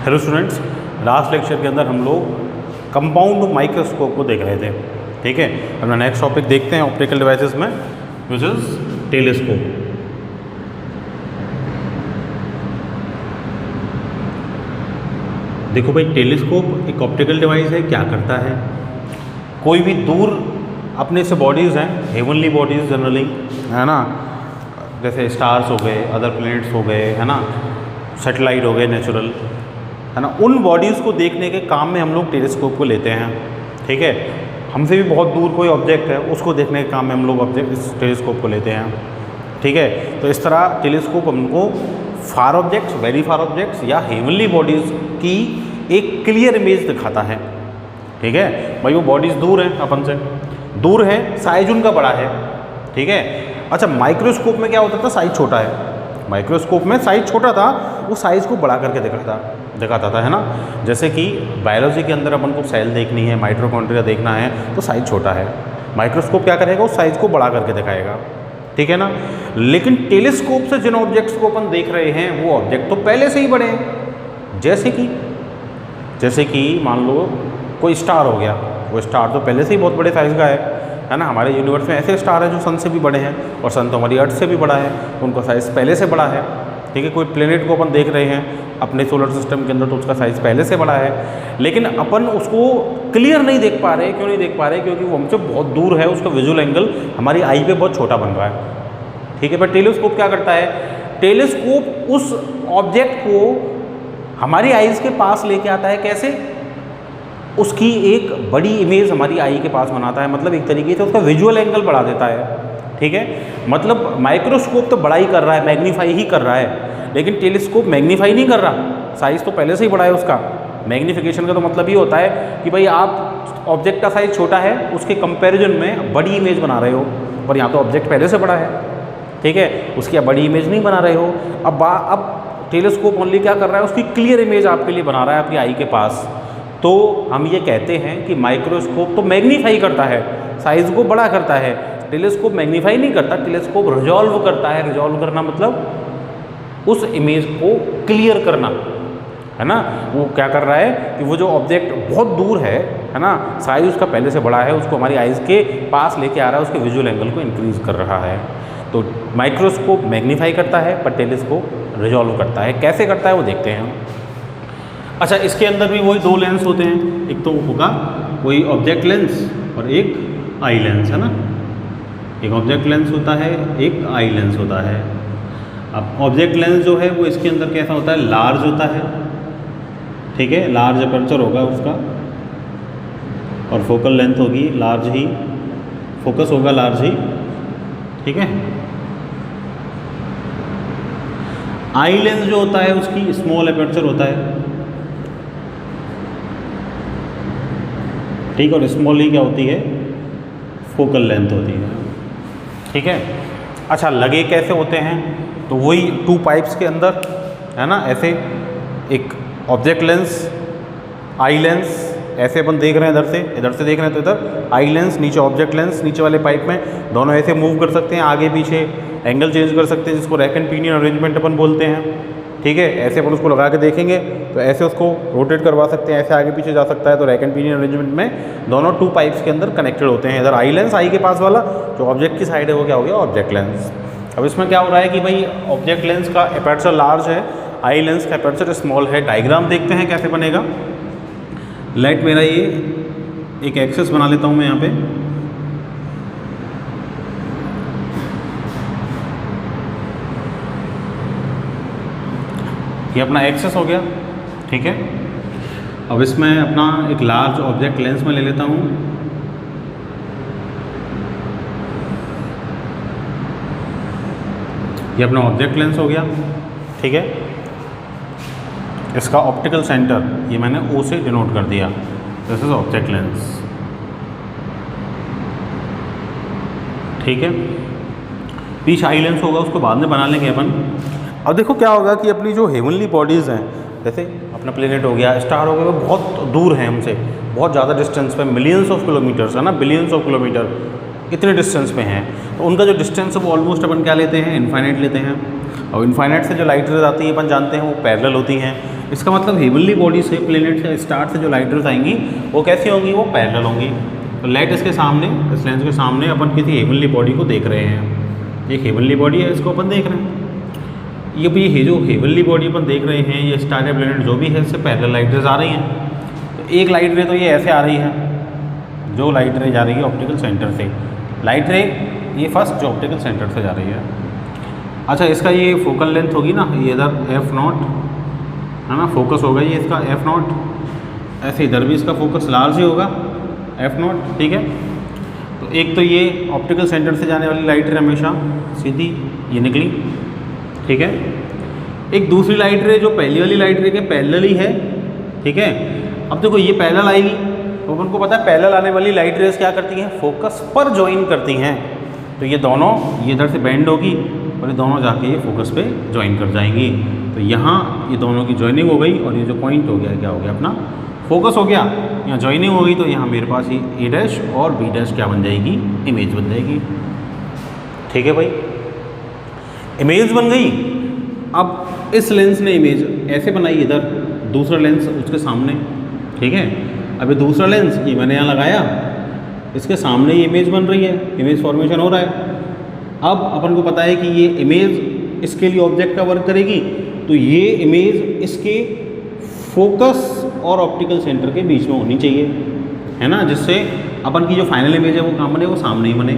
Hello students, last lecture के अंदर हम लोग कंपाउंड माइक्रोस्कोप को देख रहे थे। ठीक है, अपना नेक्स्ट टॉपिक देखते हैं ऑप्टिकल डिवाइसेस में, विच इज टेलीस्कोप। देखो भाई, टेलीस्कोप एक ऑप्टिकल डिवाइस है। क्या करता है, कोई भी दूर अपने से बॉडीज़ हैं, हेवनली बॉडीज़ जनरली, है ना, जैसे स्टार्स हो गए, अदर प्लैनेट्स हो गए, है ना, सैटेलाइट हो गए नेचुरल, है ना, उन बॉडीज़ को देखने के काम में हम लोग टेलीस्कोप को लेते हैं। ठीक है, हमसे भी बहुत दूर कोई ऑब्जेक्ट है, उसको देखने के काम में हम लोग इस टेलीस्कोप को लेते हैं। ठीक है, तो इस तरह टेलीस्कोप हमको far objects, very far objects या हेवनली बॉडीज़ की एक क्लियर इमेज दिखाता है। ठीक है भाई, वो बॉडीज़ दूर हैं, अपन से दूर है, साइज उनका बड़ा है। ठीक है, अच्छा, माइक्रोस्कोप में क्या होता था, साइज छोटा है। माइक्रोस्कोप में साइज छोटा था, वो साइज़ को बड़ा करके दिखाता था, है ना। जैसे कि बायोलॉजी के अंदर अपन को सेल देखनी है, माइटोकॉन्ड्रिया देखना है, तो साइज छोटा है। माइक्रोस्कोप क्या करेगा, उस साइज़ को बड़ा करके दिखाएगा। ठीक है ना। लेकिन टेलीस्कोप से जिन ऑब्जेक्ट्स को अपन देख रहे हैं, वो ऑब्जेक्ट तो पहले से ही बड़े हैं। जैसे कि मान लो कोई स्टार हो गया, वो स्टार तो पहले से ही बहुत बड़े साइज़ का है ना। हमारे यूनिवर्स में ऐसे स्टार हैं जो सन से भी बड़े हैं, और सन तो हमारी अर्थ से भी बड़ा है, तो उनका साइज़ पहले से बड़ा है। ठीक है, कोई प्लेनेट को अपन देख रहे हैं अपने सोलर सिस्टम के अंदर, तो उसका साइज़ पहले से बड़ा है, लेकिन अपन उसको क्लियर नहीं देख पा रहे। क्यों नहीं देख पा रहे, क्योंकि वो हमसे बहुत दूर है, उसका विजुअल एंगल हमारी आई पे बहुत छोटा बन रहा है। ठीक है, पर टेलीस्कोप क्या करता है, टेलीस्कोप उस ऑब्जेक्ट को हमारी आइज़ के पास लेके आता है। कैसे, उसकी एक बड़ी इमेज हमारी आई के पास बनाता है, मतलब एक तरीके से उसका विजुअल एंगल बढ़ा देता है। ठीक है, मतलब माइक्रोस्कोप तो बड़ा ही कर रहा है, मैग्नीफाई ही कर रहा है, लेकिन टेलीस्कोप मैग्नीफाई नहीं कर रहा, साइज़ तो पहले से ही बड़ा है उसका। मैग्नीफिकेशन का तो मतलब ये होता है कि भाई आप ऑब्जेक्ट का साइज़ छोटा है, उसके कंपैरिजन में बड़ी इमेज बना रहे हो, पर यहाँ तो ऑब्जेक्ट पहले से बड़ा है। ठीक है, उसकी आप बड़ी इमेज नहीं बना रहे हो। अब टेलीस्कोप ओनली क्या कर रहा है, उसकी क्लियर इमेज आपके लिए बना रहा है अपनी आई के पास। तो हम ये कहते हैं कि माइक्रोस्कोप तो मैग्नीफाई करता है, साइज़ को बड़ा करता है। टेलीस्कोप मैग्नीफाई नहीं करता, टेलीस्कोप रिजॉल्व करता है। रिजॉल्व करना मतलब उस इमेज को क्लियर करना, है ना। वो क्या कर रहा है कि वो जो ऑब्जेक्ट बहुत दूर है ना, साइज़ उसका पहले से बड़ा है, उसको हमारी आइज़ के पास लेके आ रहा है, उसके विजुअल एंगल को इंक्रीज़ कर रहा है। तो माइक्रोस्कोप मैग्नीफाई करता है, पर टेलीस्कोप रिजॉल्व करता है। कैसे करता है वो देखते हैं। अच्छा, इसके अंदर भी वही दो लेंस होते हैं, एक तो होगा वही ऑब्जेक्ट लेंस और एक आई लेंस, है ना। एक ऑब्जेक्ट लेंस होता है, एक आई लेंस होता है। अब ऑब्जेक्ट लेंस जो है वो इसके अंदर कैसा होता है, लार्ज होता है। ठीक है, लार्ज अपर्चर होगा उसका, और फोकल लेंथ होगी लार्ज ही, फोकस होगा लार्ज ही। ठीक है, आई लेंस जो होता है उसकी स्मॉल अपर्चर होता है। ठीक है, और स्मॉल ही क्या होती है, फोकल लेंथ होती है। ठीक है, अच्छा, लगे कैसे होते हैं, तो वही टू पाइप्स के अंदर, है ना, ऐसे एक ऑब्जेक्ट लेंस, आई लेंस, ऐसे अपन देख रहे हैं इधर से देख रहे हैं तो इधर आई लेंस, नीचे ऑब्जेक्ट लेंस, नीचे वाले पाइप में दोनों ऐसे मूव कर सकते हैं, आगे पीछे एंगल चेंज कर सकते हैं, जिसको रैक एंड पिनियन अरेंजमेंट अपन बोलते हैं। ठीक है, ऐसे अपन उसको लगा के देखेंगे तो ऐसे उसको रोटेट करवा सकते हैं, ऐसे आगे पीछे जा सकता है, तो रैक एंड पिनियन अरेंजमेंट में दोनों टू पाइप्स के अंदर कनेक्टेड होते हैं। इधर आई लेंस, आई के पास वाला जो ऑब्जेक्ट की साइड है वो क्या हो गया, ऑब्जेक्ट लेंस। अब इसमें क्या हो रहा है कि भाई ऑब्जेक्ट लेंस का अपर्चर लार्ज है, आई लेंस का अपर्चर स्मॉल है। डायग्राम देखते हैं कैसे बनेगा। लाइट मेरा ये एक एक्सेस बना लेता हूँ मैं यहाँ पे। ये अपना एक्सेस हो गया। ठीक है, अब इसमें अपना एक लार्ज ऑब्जेक्ट लेंस में ले लेता हूँ। ये अपना ऑब्जेक्ट लेंस हो गया। ठीक है, इसका ऑप्टिकल सेंटर ये मैंने ओ से डिनोट कर दिया, दिस इज ऑब्जेक्ट लेंस। ठीक है, पीछे आई लेंस होगा, उसको बाद में बना लेंगे अपन। अब देखो क्या होगा कि अपनी जो हेवनली बॉडीज़ हैं, जैसे अपना प्लेनेट हो गया, स्टार हो गया, वो बहुत दूर हैं हमसे, बहुत ज़्यादा डिस्टेंस पे, मिलियंस ऑफ किलोमीटर्स, है ना, बिलियंस ऑफ किलोमीटर, इतने डिस्टेंस पे हैं। तो उनका जो डिस्टेंस है वो ऑलमोस्ट अपन क्या लेते हैं, इनफाइनाइट लेते हैं। और इनफाइनाइट से जो लाइट रेज आती है अपन जानते हैं वो पैरेलल होती हैं। इसका मतलब हेवनली बॉडी से, प्लेनेट से, स्टार से जो लाइट रेज आएंगी वो कैसी होंगी, वो पैरेलल होंगी। तो लाइट इसके सामने, इस लेंस के सामने अपन किसी हेवनली बॉडी को देख रहे हैं। एक हेवनली बॉडी है, इसको अपन देख रहे हैं। ये भी है जो हेवनली बॉडी अपन देख रहे हैं, ये स्टार या प्लेनेट जो भी है, इससे पैरेलल लाइट रेज आ रही हैं। तो एक लाइट रे तो ये ऐसे आ रही है, जो लाइट रे जा रही है ऑप्टिकल सेंटर से, लाइट रे ये फर्स्ट जो ऑप्टिकल सेंटर से जा रही है। अच्छा, इसका ये फोकल लेंथ होगी ना, ये इधर f0 है ना, फोकस होगा ये इसका f0, ऐसे इधर भी इसका फोकस लार्ज ही होगा f0, ठीक है। तो एक तो ये ऑप्टिकल सेंटर से जाने वाली लाइट रे हमेशा सीधी ये निकली, ठीक है। एक दूसरी लाइट रे जो पहली वाली लाइट रे के पैरेलल ही है, ठीक है। अब देखो ये पैरेलल आएगी, तो अपन को पता है पैरेलल आने वाली लाइट रेज क्या करती हैं, फोकस पर ज्वाइन करती हैं। तो ये दोनों, ये इधर से बेंड होगी और ये दोनों जाके ये फोकस पे ज्वाइन कर जाएंगी। तो यहाँ ये दोनों की ज्वाइनिंग हो गई और ये जो पॉइंट हो गया क्या हो गया, अपना फोकस हो गया। यहाँ ज्वाइनिंग हो गई तो यहाँ मेरे पास ये ए डैश और बी डैश क्या बन जाएगी, इमेज बन जाएगी, ठीक है भाई, इमेज बन गई। अब इस लेंस ने इमेज ऐसे बनाई, इधर दूसरा लेंस उसके सामने, ठीक है। अब ये दूसरा लेंस ये मैंने यहाँ लगाया, इसके सामने ये इमेज बन रही है, इमेज फॉर्मेशन हो रहा है। अब अपन को पता है कि ये इमेज इसके लिए ऑब्जेक्ट का वर्क करेगी, तो ये इमेज इसके फोकस और ऑप्टिकल सेंटर के बीच में होनी चाहिए, है ना, जिससे अपन की जो फाइनल इमेज है वो कहाँ बने, वो सामने ही बने,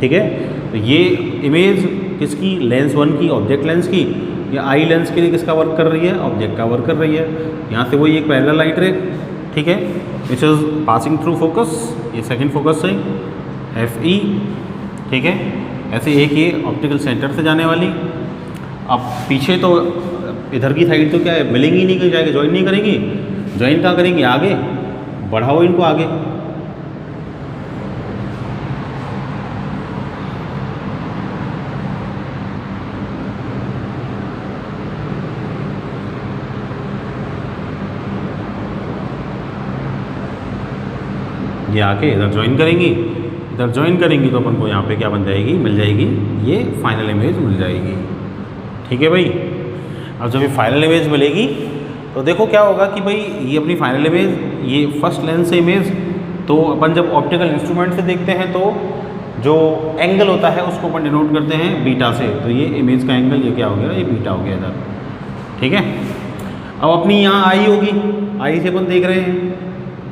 ठीक है। तो ये इमेज किसकी, लेंस 1 की, ऑब्जेक्ट लेंस की, या आई लेंस के लिए किसका वर्क कर रही है, ऑब्जेक्ट का वर्क कर रही है। यहाँ से वही एक पैरेलल लाइट रे, ठीक है, which is passing through focus, ये सेकंड फोकस से FE, ठीक है। ऐसे एक ये ऑप्टिकल सेंटर से जाने वाली। अब पीछे तो इधर की साइड तो क्या है, मिलेंगी नहीं, कहीं जाएगी, ज्वाइन नहीं करेंगी, ज्वाइन कहाँ करेंगी, आगे बढ़ाओ इनको आगे, ये आके इधर ज्वाइन करेंगी, इधर ज्वाइन करेंगी तो अपन को यहाँ पे क्या बन जाएगी, मिल जाएगी ये फाइनल इमेज मिल जाएगी, ठीक है भाई। अब जब ये फाइनल इमेज मिलेगी तो देखो क्या होगा कि भाई ये अपनी फाइनल इमेज, ये फर्स्ट लेंस से इमेज, तो अपन जब ऑप्टिकल इंस्ट्रूमेंट से देखते हैं तो जो एंगल होता है उसको अपन डिनोट करते हैं बीटा से। तो ये इमेज का एंगल ये क्या हो गया, ये बीटा हो गया इधर, ठीक है। अब अपनी यहाँ आई होगी, आई से अपन देख रहे हैं,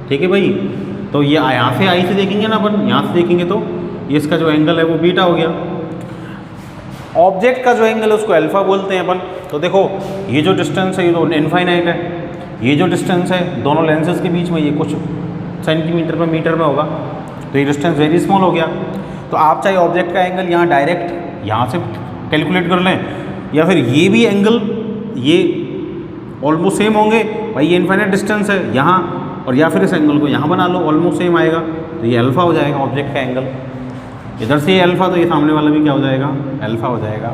ठीक है भाई। तो ये यहाँ से आई से देखेंगे ना अपन, यहाँ से देखेंगे तो ये इसका जो एंगल है वो बीटा हो गया। ऑब्जेक्ट का जो एंगल है उसको अल्फा बोलते हैं अपन। तो देखो ये जो डिस्टेंस है ये तो इनफाइनाइट है, ये जो डिस्टेंस है दोनों लेंसेज के बीच में ये कुछ सेंटीमीटर पर मीटर में होगा, तो ये डिस्टेंस वेरी स्मॉल हो गया। तो आप चाहे ऑब्जेक्ट का एंगल यहाँ डायरेक्ट यहाँ से कैलकुलेट कर लें, या फिर ये भी एंगल ये ऑलमोस्ट सेम होंगे, भाई ये इनफाइनाइट डिस्टेंस है यहाँ, और या फिर इस एंगल को यहाँ बना लो, ऑलमोस्ट सेम आएगा, तो ये अल्फ़ा हो जाएगा ऑब्जेक्ट का एंगल। इधर से ये अल्फ़ा तो ये सामने वाला भी क्या हो जाएगा, अल्फ़ा हो जाएगा,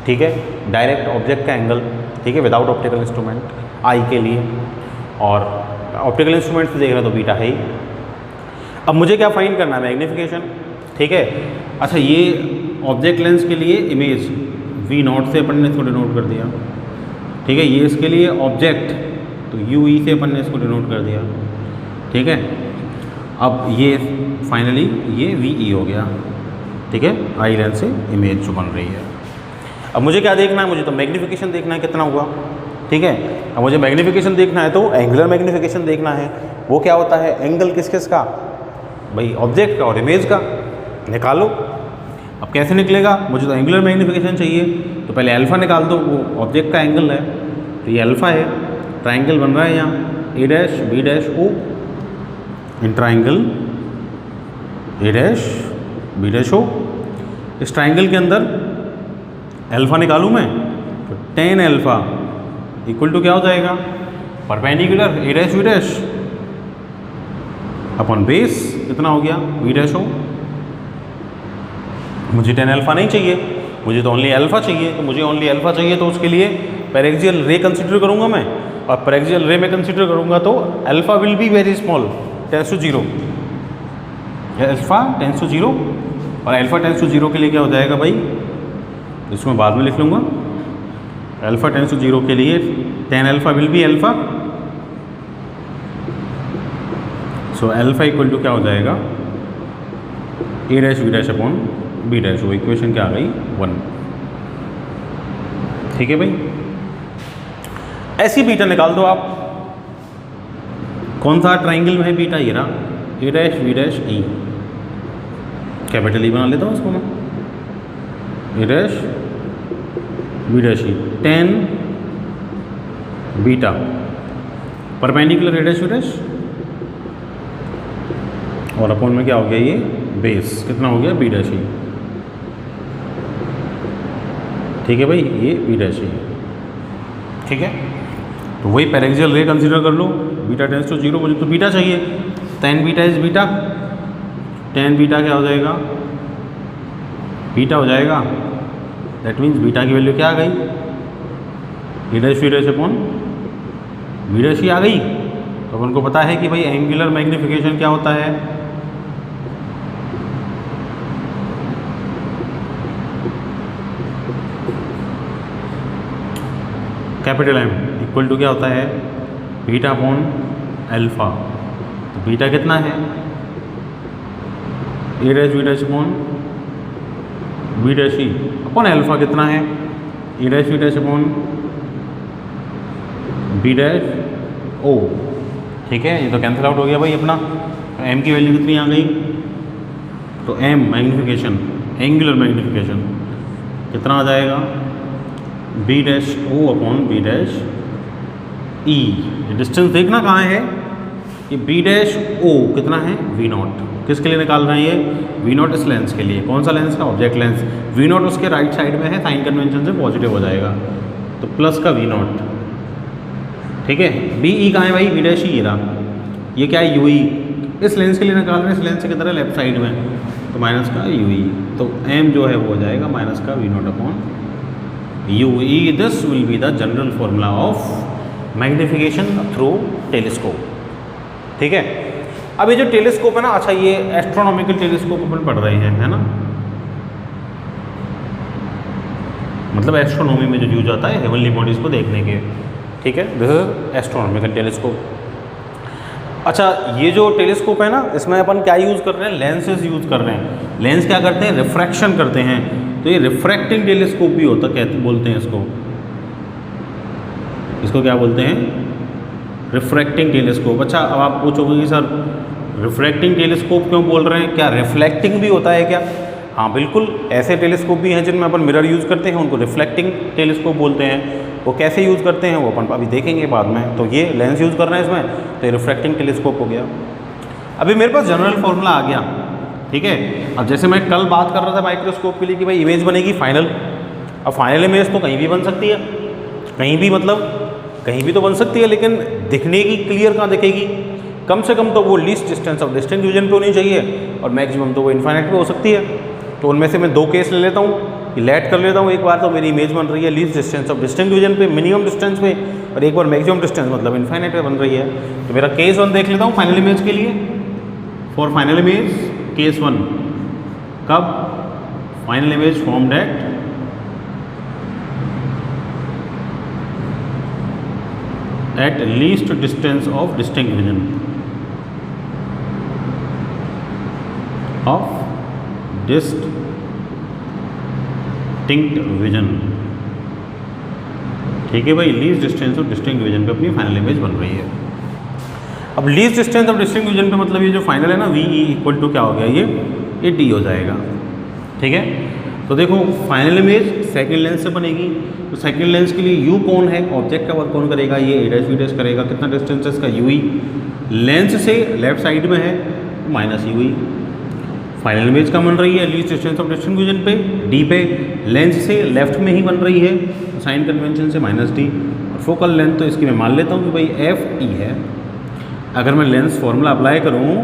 ठीक है। डायरेक्ट ऑब्जेक्ट का एंगल, ठीक है, विदाउट ऑप्टिकल इंस्ट्रूमेंट आई के लिए, और ऑप्टिकल इंस्ट्रूमेंट से देख रहे हो तो बीटा है ही। अब मुझे क्या फाइंड करना है, मैग्नीफिकेशन, ठीक है। अच्छा ये ऑब्जेक्ट लेंस के लिए इमेज V0 से अपन ने इसको डिनोट कर दिया, ठीक है। ये इसके लिए ऑब्जेक्ट तो UE से अपन ने इसको डिनोट कर दिया, ठीक है। अब ये फाइनली ये VE हो गया, ठीक है, आई लेंस से इमेज जो बन रही है। अब मुझे क्या देखना है, मुझे तो मैग्नीफिकेशन देखना है कितना हुआ, ठीक है। अब मुझे मैग्नीफिकेशन देखना है तो एंगुलर मैग्नीफिकेशन देखना है, वो क्या होता है, एंगल किस किस का, भाई ऑब्जेक्ट का और इमेज का, निकालो। अब कैसे निकलेगा, मुझे तो एंगुलर मैग्नीफिकेशन चाहिए, तो पहले अल्फ़ा निकाल दो, वो ऑब्जेक्ट का एंगल है, तो ये अल्फ़ा है, ट्राइंगल बन रहा है यहाँ A dash B dash O, in triangle A dash B dash O। इस ट्राइंगल के अंदर अल्फ़ा निकालूँ मैं तो tan अल्फ़ा इक्वल टू क्या हो जाएगा, perpendicular A dash B dash upon base कितना हो गया B डैश O। मुझे tan अल्फ़ा नहीं चाहिए, मुझे तो ओनली अल्फ़ा चाहिए, तो मुझे ओनली अल्फ़ा चाहिए तो उसके लिए पैरेक्सियल रे कंसिडर करूँगा मैं, और पैरेक्सियल रे में कंसिडर करूँगा तो alpha will be very small, tends to 0, alpha tends to 0, और अल्फ़ा टेंस टू 0 के लिए क्या हो जाएगा भाई, इसको मैं बाद में लिख लूँगा, अल्फा टेंस टू 0 के लिए tan alpha will be alpha, so alpha equal to क्या हो जाएगा a dash b dash upon b dash, वो इक्वेशन क्या आ गई 1। ठीक है भाई, ऐसी बीटा निकाल दो आप। कौन सा ट्राइंगल में है बीटा, ये रहा a dash b dash e, capital E बना लेता हूँ उसको मैं, a dash b dash e, tan beta perpendicular a dash b dash, और अपॉन में क्या हो गया ये बेस कितना हो गया b डैश e। ठीक है भाई, ये b डैश e। ठीक है, तो वही पैरेक्सियल रे कंसीडर कर लो, बीटा टेंस टू 0, मुझे तो बीटा चाहिए, tan beta is beta, tan beta क्या हो जाएगा बीटा हो जाएगा, दैट मीन्स बीटा की वैल्यू क्या आ गई a dash b dash upon b dash ही आ गई। तो अपन को पता है कि भाई एंगुलर मैग्निफिकेशन क्या होता है, कैपिटल M इक्वल टू क्या होता है बीटा अपॉन अल्फा। तो बीटा कितना है a dash b dash upon b dash E, upon alpha कितना है a dash b dash upon b dash O. ठीक है, ये तो कैंसिल आउट हो गया भाई अपना, m की वैल्यू कितनी आ गई, तो m मैग्निफिकेशन एंगुलर मैग्निफिकेशन कितना आ जाएगा b dash O upon b dash E. Distance देखना कहाँ है, ये b डैश ओ कितना है v नॉट, किसके लिए निकाल रहे हैं ये v नॉट, इस लेंस के लिए। कौन सा लेंस का, ऑब्जेक्ट लेंस। v नॉट उसके राइट साइड में है, साइन कन्वेंशन से पॉजिटिव हो जाएगा, तो प्लस का v नॉट। ठीक है, बी ई कहाँ है भाई, v डैश ई रहा, ये क्या है u ई, इस लेंस के लिए निकाल रहे हैं, इस लेंस से किधर है लेफ्ट साइड में, तो माइनस का u ई, तो m जो है वो हो जाएगा माइनस का v not upon u E. This will be the general formula of magnification through telescope. ठीक है, अब ये जो टेलीस्कोप है ना, अच्छा ये एस्ट्रोनॉमिकल टेलीस्कोप अपन पढ़ रहे हैं, है ना, मतलब एस्ट्रोनॉमी में जो यूज आता है हेवनली बॉडीज को देखने के। ठीक है, दिस इज एस्ट्रोनॉमिकल टेलीस्कोप। अच्छा, ये जो टेलीस्कोप है ना, इसमें अपन क्या यूज़ कर रहे हैं, लेंसेज यूज़ कर रहे हैं। लेंस क्या करते हैं, रिफ्रैक्शन करते हैं, तो ये रिफ्रैक्टिंग टेलीस्कोप भी होता, कहते बोलते हैं इसको, इसको क्या बोलते हैं, रिफ्रैक्टिंग टेलीस्कोप। अच्छा, अब आप पूछोगे कि सर रिफ्रैक्टिंग टेलीस्कोप क्यों बोल रहे हैं, क्या रिफ्लेक्टिंग भी होता है क्या? हाँ बिल्कुल, ऐसे टेलीस्कोप भी हैं जिनमें अपन मिरर यूज़ करते हैं, उनको रिफ्लेक्टिंग टेलीस्कोप बोलते हैं। वो कैसे यूज़ करते हैं वो अपन अभी देखेंगे बाद में। तो ये लेंस यूज़ कर रहे हैं इसमें, तो ये रिफ्रैक्टिंग टेलीस्कोप हो गया। अभी मेरे पास जनरल फॉर्मूला आ गया। ठीक है, अब जैसे मैं कल बात कर रहा था माइक्रोस्कोप के लिए कि भाई इमेज बनेगी फाइनल। अब फाइनल इमेज तो कहीं भी बन सकती है, कहीं भी, मतलब कहीं भी तो बन सकती है, लेकिन दिखने की क्लियर कहाँ दिखेगी, कम से कम तो वो least distance of distinct region पे होनी चाहिए, और मैक्सिमम तो वो इन्फाइनाइट पे हो सकती है। तो उनमें से मैं दो केस ले लेता हूँ, लेट कर लेता हूँ। एक बार तो मेरी इमेज बन रही है least distance of distinct region पे, मिनिमम डिस्टेंस पे, और एक बार मैक्सिमम डिस्टेंस मतलब इन्फाइनाइट पे बन रही है। तो मेरा केस 1 देख लेता हूँ फाइनल इमेज के लिए। फॉर फाइनल इमेज केस 1, कब, final image formed at least distance of distinct region of distinct vision. ठीक है भाई, least distance of distinct vision पे अपनी फाइनल इमेज बन रही है। अब least distance of distinct vision पे मतलब ये जो फाइनल है ना, वी ई इक्वल टू क्या हो गया, ये डी हो जाएगा। ठीक है, तो देखो फाइनल इमेज सेकंड लेंस से बनेगी, तो सेकंड लेंस के लिए यू कौन है, ऑब्जेक्ट का वर्क कौन करेगा, ये ए डैश बी डैश करेगा। कितना डिस्टेंस है इसका, यू ई, लेंस से लेफ्ट साइड में है minus you E. Final image का बन रही है least distance of distinct vision पे, डी पे, लेंस से लेफ्ट में ही बन रही है, साइन कन्वेंशन से माइनस डी। और फोकल लेंथ तो इसकी मैं मान लेता हूँ कि भाई एफ ई है। अगर मैं लेंस फॉर्मूला अप्लाई करूँ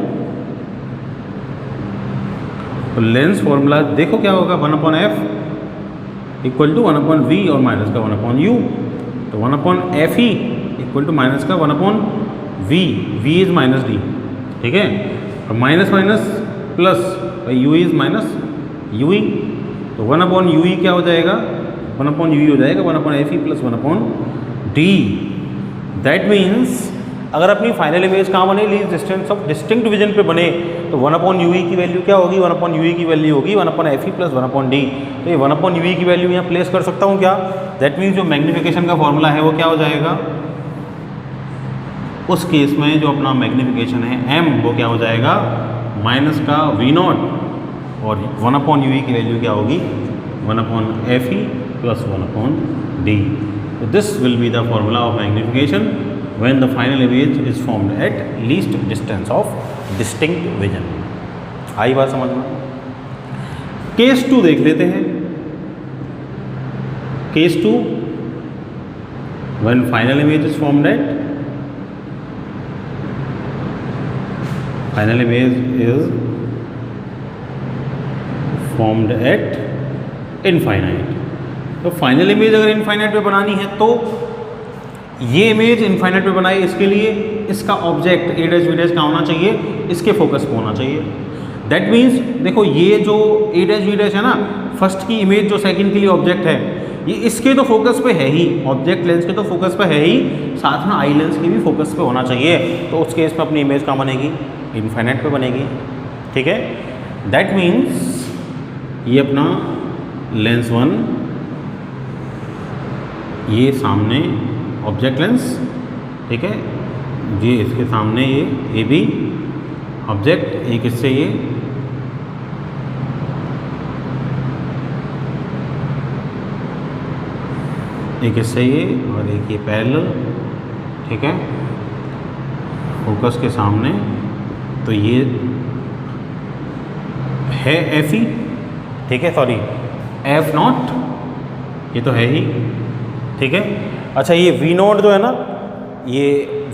तो लेंस फॉर्मूला देखो क्या होगा, 1/f इक्वल टू 1/v और माइनस का 1/u। तो 1/f he equal to minus का 1/v, v is minus D. ठीक है, और minus minus plus u is minus ui, तो 1/ue क्या हो जाएगा, 1/u हो जाएगा 1/fe plus 1/d। That means अगर अपनी फाइनल इमेज कहाँ बने, least distance of distinct vision पे बने, तो 1/ue की वैल्यू क्या होगी, 1/ue की वैल्यू होगी 1/fe प्लस 1/d। तो ये 1/ue की वैल्यू यहाँ प्लेस कर सकता हूँ क्या? दैट मीन्स जो मैग्नीफिकेशन का फॉर्मूला है वो क्या हो जाएगा, उस केस में जो अपना मैग्नीफिकेशन है m वो क्या हो जाएगा, माइनस का v0 और 1/ue की वैल्यू क्या होगी 1/fe प्लस 1/d। तो this will be the formula of magnification when the final image is formed at least distance of distinct vision। आई बात समझ में? केस 2 देख लेते हैं। Case 2 when final image is formed at final image is formed at infinite। तो final image अगर infinite पे बनानी है तो ये इमेज इनफाइनाइट पे बनाई, इसके लिए इसका object a dash b dash का होना चाहिए, इसके फोकस पे होना चाहिए। दैट मीन्स देखो ये जो a डैश b डैश है ना, फर्स्ट की इमेज जो सेकंड के लिए ऑब्जेक्ट है, ये इसके तो फोकस पे है ही, ऑब्जेक्ट लेंस के तो फोकस पे है ही, साथ में आई लेंस के भी फोकस पे होना चाहिए। तो उस केस में अपनी इमेज कहाँ बनेगी, इनफाइनाइट पे बनेगी। ठीक है, दैट मीन्स ये अपना लेंस 1, ये सामने ऑब्जेक्ट लेंस, ठीक है, ये इसके सामने ये ए बी ऑब्जेक्ट, एक इससे ये एक इससे ये और एक ये पैरेलल, ठीक है, फोकस के सामने। तो ये है एफ ई, ठीक है, सॉरी f0, ये तो है ही, ठीक है। अच्छा ये v0 जो है ना, ये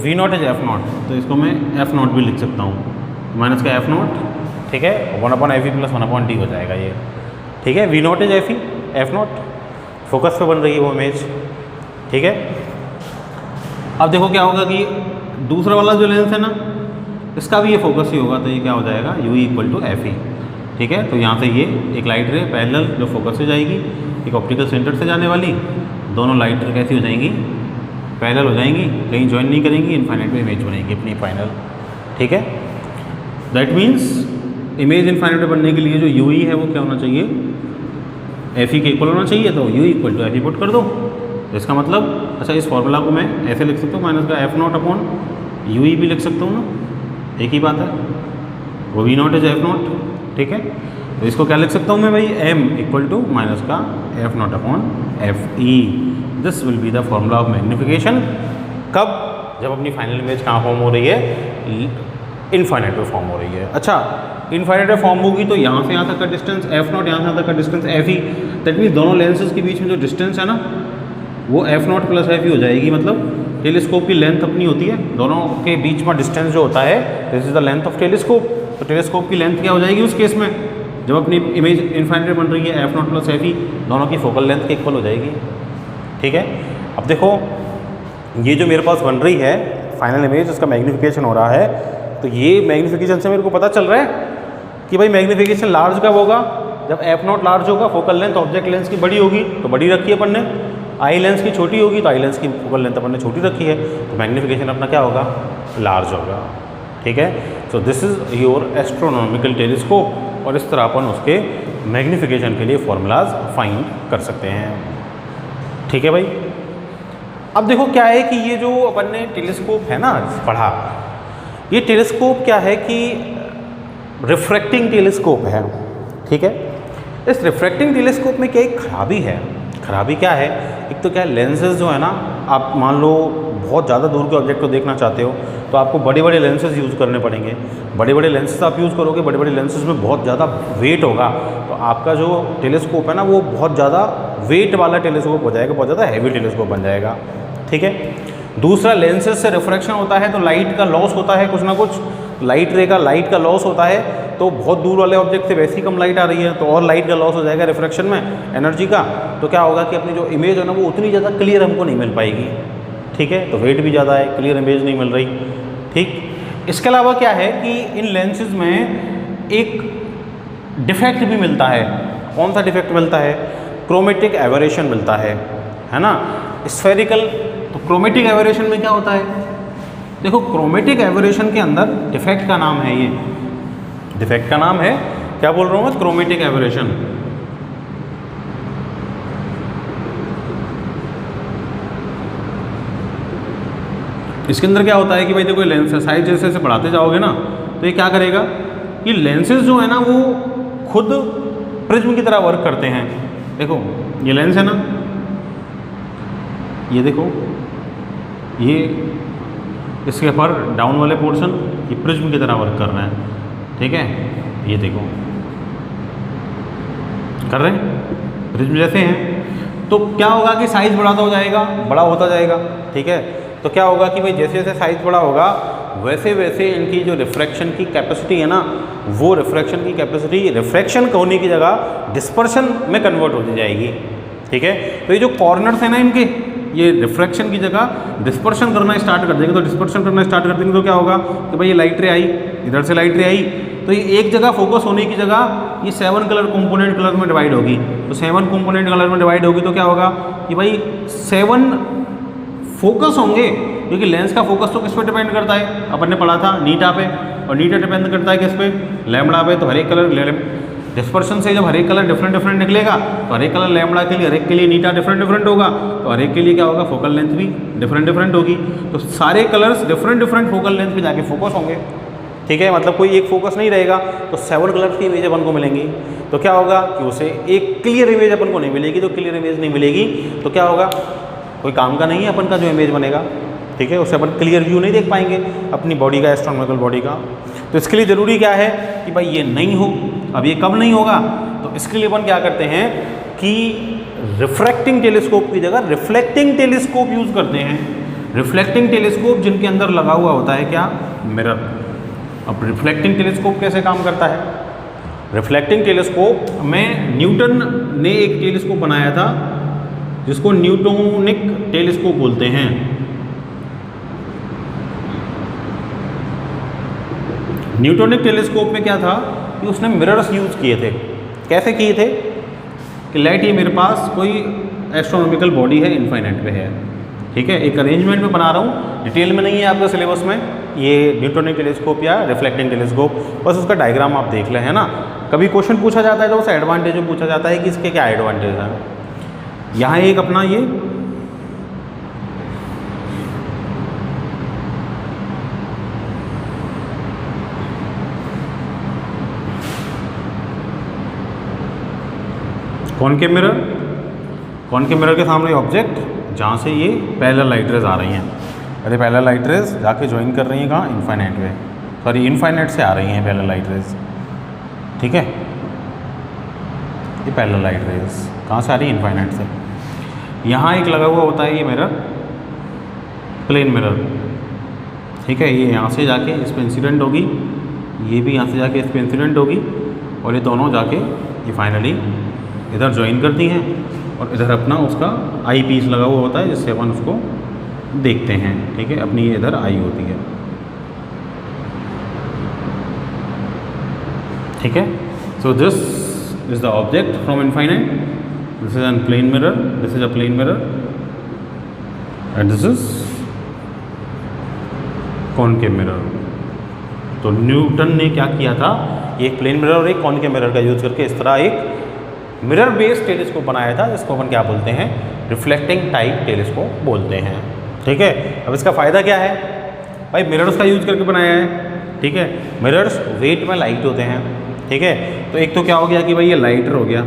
v0 है f0, तो इसको मैं f0 भी लिख सकता हूँ, माइनस का f0, ठीक है, 1/fe प्लस 1/d हो जाएगा ये, ठीक है। v0 है f f0, फोकस पे बन रही है वो इमेज, ठीक है। अब देखो क्या होगा कि दूसरा वाला जो लेंस है ना, इसका भी ये फोकस ही होगा, तो ये क्या हो जाएगा u इक्वल टू fe, ठीक है। तो यहाँ से ये एक लाइट रे पैरेलल जो फोकस से जाएगी, एक ऑप्टिकल सेंटर से जाने वाली, दोनों लाइट रे कैसी हो जाएंगी, पैरेलल हो जाएंगी, कहीं ज्वाइन नहीं करेंगी, इनफाइनाइट में इमेज बनेगी अपनी फाइनल, ठीक है। दैट मीन्स इमेज इनफाइनाइट में बनने के लिए जो यू है वो क्या होना चाहिए, एफ ई के इक्वल होना चाहिए। तो U equal to F E put कर दो, इसका मतलब अच्छा इस फॉर्मूला को मैं ऐसे लिख सकता हूँ, माइनस का f0 अपॉन यू भी लिख सकता हूँ ना, एक ही बात है, वो v0 इज f0, ठीक है। तो इसको क्या लिख सकता हूँ मैं भाई, m इक्वल टू माइनस का f0 upon F E. This will be the formula of magnification. कब, जब अपनी फाइनल इमेज कहाँ फॉर्म हो रही है, इनफाइनाइट पे फॉर्म हो रही है। अच्छा इनफाइनाइट पे फॉर्म होगी तो यहाँ से यहाँ तक का डिस्टेंस f0, यहाँ से यहाँ तक का distance F E. That means दोनों लेंसेज के बीच में जो डिस्टेंस है ना, वो f0 प्लस एफ ई हो जाएगी। मतलब टेलीस्कोप की लेंथ अपनी होती है, दोनों के बीच में डिस्टेंस जो होता है, this is the length of telescope. तो टेलीस्कोप की लेंथ क्या हो जाएगी उस केस में, जब अपनी इमेज इनफाइनाइट बन रही है, f0 प्लस एफ ई दोनों की फोकल लेंथ के इक्वल हो जाएगी, ठीक है। अब देखो ये जो मेरे पास बन रही है फाइनल इमेज, उसका मैग्नीफिकेशन हो रहा है, तो ये मैग्नीफिकेशन से मेरे को पता चल रहा है कि भाई मैग्नीफिकेशन लार्ज कब होगा, जब f0 लार्ज होगा, फोकल लेंथ ऑब्जेक्ट लेंस की बड़ी होगी तो बड़ी रखी है अपन ने, आई लेंस की छोटी होगी तो आई लेंस की फोकल लेंथ अपन ने छोटी रखी है, तो मैग्नीफिकेशन अपना क्या होगा, लार्ज होगा, ठीक है। So this is your astronomical telescope, और इस तरह अपन उसके मैग्नीफिकेशन के लिए फॉर्मूलाज फाइंड कर सकते हैं, ठीक है भाई। अब देखो क्या है कि ये जो अपन ने टेलीस्कोप है ना पढ़ा, ये टेलीस्कोप क्या है कि रिफ्रैक्टिंग टेलीस्कोप है, ठीक है। इस रिफ्रैक्टिंग टेलीस्कोप में क्या एक खराबी है, खराबी क्या है, एक तो क्या है, लेंसेज जो है ना, आप मान लो बहुत ज़्यादा दूर के ऑब्जेक्ट को देखना चाहते हो तो आपको बड़े बड़े लेंसेज यूज़ करने पड़ेंगे। बड़े बड़े लेंसेज आप यूज़ करोगे, बड़े बड़े लेंसेज में बहुत ज़्यादा वेट होगा, तो आपका जो टेलीस्कोप है ना वो बहुत ज़्यादा वेट वाला टेलीस्कोप हो जाएगा, बहुत ज़्यादा हैवी टेलीस्कोप बन जाएगा, ठीक है। दूसरा, लेंसेज से रिफ्रैक्शन होता है तो लाइट का लॉस होता है, कुछ ना कुछ लाइट रे का, लाइट का लॉस होता है, तो बहुत दूर वाले ऑब्जेक्ट से वैसे ही कम लाइट आ रही है तो और लाइट का लॉस हो जाएगा रिफ्रैक्शन में, एनर्जी का। तो क्या होगा कि अपनी जो इमेज है ना वो उतनी ज़्यादा क्लियर हमको नहीं मिल पाएगी, ठीक है। तो वेट भी ज़्यादा है, क्लियर इमेज नहीं मिल रही, ठीक। इसके अलावा क्या है कि इन लेंसेज में एक डिफेक्ट भी मिलता है। कौन सा डिफेक्ट मिलता है क्रोमेटिक एवरेशन मिलता है ना। स्फेरिकल, तो क्रोमेटिक एवरेशन में क्या होता है, देखो क्रोमेटिक एवरेशन के अंदर डिफेक्ट का नाम है, ये डिफेक्ट का नाम है, क्या बोल रहा हूँ मैं, क्रोमेटिक एवरेशन। इसके अंदर क्या होता है कि भाई देखो लेंस साइज जैसे जैसे बढ़ाते जाओगे ना, तो ये क्या करेगा, ये लेंसेज जो है ना वो खुद प्रिज्म की तरह वर्क करते हैं। देखो ये लेंस है ना, ये देखो ये इसके पर डाउन वाले पोर्शन ये प्रिज्म की तरह वर्क कर रहे हैं, ठीक है, ये देखो कर रहे हैं प्रिज्म जैसे हैं। तो क्या होगा कि साइज बढ़ाता हो जाएगा, बड़ा होता जाएगा, ठीक है। तो क्या होगा कि भाई जैसे जैसे साइज बड़ा होगा वैसे वैसे इनकी जो रिफ्रैक्शन की कैपेसिटी है ना, वो रिफ्रैक्शन की कैपेसिटी रिफ्रैक्शन होने की जगह डिस्पर्शन में कन्वर्ट होती जाएगी, ठीक है। तो ये जो कॉर्नर्स हैं ना इनके, ये रिफ्रैक्शन की जगह डिस्पर्शन करना स्टार्ट कर देंगे। तो डिस्पर्शन करना स्टार्ट कर देंगे तो क्या होगा कि भाई ये लाइट रे आई, इधर से लाइट रे आई, तो ये एक जगह फोकस होने की जगह ये 7 कलर कंपोनेंट कलर में डिवाइड होगी। तो 7 कंपोनेंट कलर में डिवाइड होगी तो क्या होगा कि भाई 7 फोकस होंगे, क्योंकि लेंस का फोकस तो किस पे डिपेंड करता है, अपन ने पढ़ा था नीटा पे, और नीटा डिपेंड करता है किस पे, लैम्बडा पे। तो हर एक कलर डिस्पर्शन से जब हर एक कलर डिफरेंट डिफरेंट निकलेगा तो हर एक कलर लैम्बडा के लिए, हर एक के लिए नीटा डिफरेंट डिफरेंट होगा, तो हर एक के लिए क्या होगा, फोकल लेंथ भी डिफरेंट डिफरेंट होगी। तो सारे colours different different focal length पे जाके फोकस होंगे, ठीक है। मतलब कोई एक फोकस नहीं रहेगा, तो 7 कलर्स की इमेज अपन को मिलेंगी। तो क्या होगा कि उसे एक क्लियर इमेज अपन को नहीं मिलेगी। तो क्लियर इमेज नहीं मिलेगी तो क्या होगा, कोई काम का नहीं है अपन का जो इमेज बनेगा, ठीक है। उससे अपन क्लियर व्यू नहीं देख पाएंगे अपनी बॉडी का, एस्ट्रोनॉमिकल बॉडी का। तो इसके लिए ज़रूरी क्या है कि भाई ये नहीं हो। अब ये कब नहीं होगा, तो इसके लिए अपन क्या करते हैं कि रिफ्रैक्टिंग टेलीस्कोप की जगह रिफ्लेक्टिंग टेलीस्कोप यूज़ करते हैं। रिफ्लेक्टिंग टेलीस्कोप जिनके अंदर लगा हुआ होता है क्या, मिरर। अब रिफ्लेक्टिंग टेलीस्कोप कैसे काम करता है, रिफ्लेक्टिंग टेलीस्कोप में न्यूटन ने एक टेलीस्कोप बनाया था जिसको न्यूटोनिक टेलीस्कोप बोलते हैं। न्यूटोनिक टेलीस्कोप में क्या था कि उसने मिरर्स यूज़ किए थे। कैसे किए थे कि लाइट ये मेरे पास कोई एस्ट्रोनॉमिकल बॉडी है, इनफाइनाइट पे है, ठीक है। एक अरेंजमेंट में बना रहा हूँ, डिटेल में नहीं है आपके सिलेबस में ये न्यूटोनिक टेलीस्कोप या रिफ्लेक्टिंग टेलीस्कोप, बस उसका डायग्राम आप देख लें, है ना। कभी क्वेश्चन पूछा जाता है तो उस एडवांटेज में पूछा जाता है कि इसके क्या एडवांटेज हैं। यहाँ एक अपना ये कॉनकेव मिरर, कॉनकेव मिरर के सामने ऑब्जेक्ट जहाँ से ये पैरेलल लाइट रेज आ रही हैं, अरे पैरेलल लाइट रेज जाके ज्वाइन कर रही हैं कहाँ, इनफाइनाइट में, सॉरी इनफाइनाइट से आ रही हैं पैरेलल लाइट रेज, ठीक है। ये पैरेलल लाइट रेज कहाँ से आ रही है, इनफाइनाइट से। यहाँ एक लगा हुआ होता है ये मिरर, प्लेन मिरर, ठीक है। ये यहाँ से जाके इस पर इंसिडेंट होगी, ये भी यहाँ से जाके इस पर इंसिडेंट होगी, और ये दोनों जाके ये फाइनली इधर ज्वाइन करती हैं, और इधर अपना उसका आई पीस लगा हुआ होता है जिससे अपन उसको देखते हैं, ठीक है। अपनी इधर आई होती है, ठीक है। So this is the object from infinite, this is an plane mirror, this is a plane mirror, and this is concave mirror. तो न्यूटन ने क्या किया था, एक प्लेन मिरर और एक कॉनकेव मिरर का यूज करके इस तरह एक मिरर बेस्ड टेलीस्कोप बनाया था, जिसको अपन क्या बोलते हैं, रिफ्लेक्टिंग टाइप टेलीस्कोप बोलते हैं, ठीक है। अब इसका फ़ायदा क्या है, भाई मिरर्स का यूज करके बनाया है, ठीक है। मिरर्स वेट में लाइट होते हैं, ठीक है। तो एक तो क्या हो गया कि भाई ये लाइटर हो गया,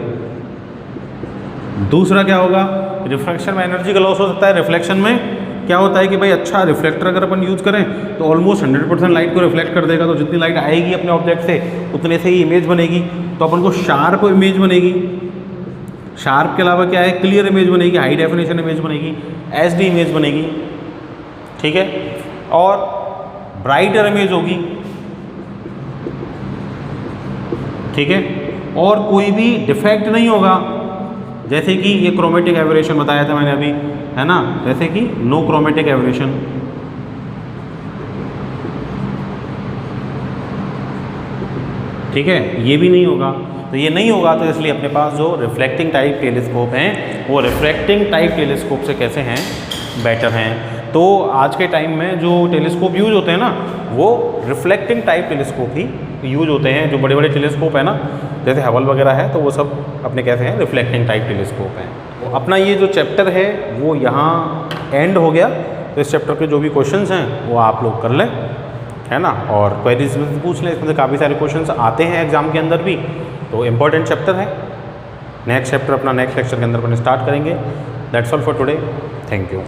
दूसरा क्या होगा, रिफ्रैक्शन में एनर्जी का लॉस हो सकता है। रिफ्लेक्शन में क्या होता है कि भाई अच्छा रिफ्लेक्टर अगर अपन यूज़ करें तो ऑलमोस्ट 100% लाइट को रिफ्लेक्ट कर देगा। तो जितनी लाइट आएगी अपने ऑब्जेक्ट से उतने से ही इमेज बनेगी, तो अपन को शार्प इमेज बनेगी। शार्प के अलावा क्या है, क्लियर इमेज बनेगी, हाई डेफिनेशन इमेज बनेगी, एचडी इमेज बनेगी, ठीक है। और ब्राइटर इमेज होगी, ठीक है। और कोई भी डिफेक्ट नहीं होगा, जैसे कि ये क्रोमेटिक एवरेशन बताया था मैंने अभी, है ना, जैसे कि नो क्रोमेटिक एवरेशन, ठीक है, ये भी नहीं होगा। तो ये नहीं होगा, तो इसलिए अपने पास जो रिफ्लेक्टिंग टाइप टेलीस्कोप हैं वो रिफ्रैक्टिंग टाइप टेलीस्कोप से कैसे हैं, बेटर हैं। तो आज के टाइम में जो टेलीस्कोप यूज होते हैं ना वो रिफ्लेक्टिंग टाइप टेलीस्कोप ही यूज होते हैं। जो बड़े बड़े टेलीस्कोप है ना जैसे हबल वगैरह है तो वो सब अपने कैसे हैं, रिफ्लेक्टिंग टाइप टेलीस्कोप हैं। तो अपना ये जो चैप्टर है वो यहाँ एंड हो गया। तो इस चैप्टर के जो भी क्वेश्चंस हैं वो आप लोग कर लें, है ना, और क्वेरीज में पूछ लें। इसमें से काफ़ी सारे क्वेश्चंस आते हैं एग्जाम के अंदर भी, तो इम्पोर्टेंट चैप्टर है। नेक्स्ट चैप्टर अपना नेक्स्ट लेक्चर के अंदर अपन स्टार्ट करेंगे। That's all for today, thank you.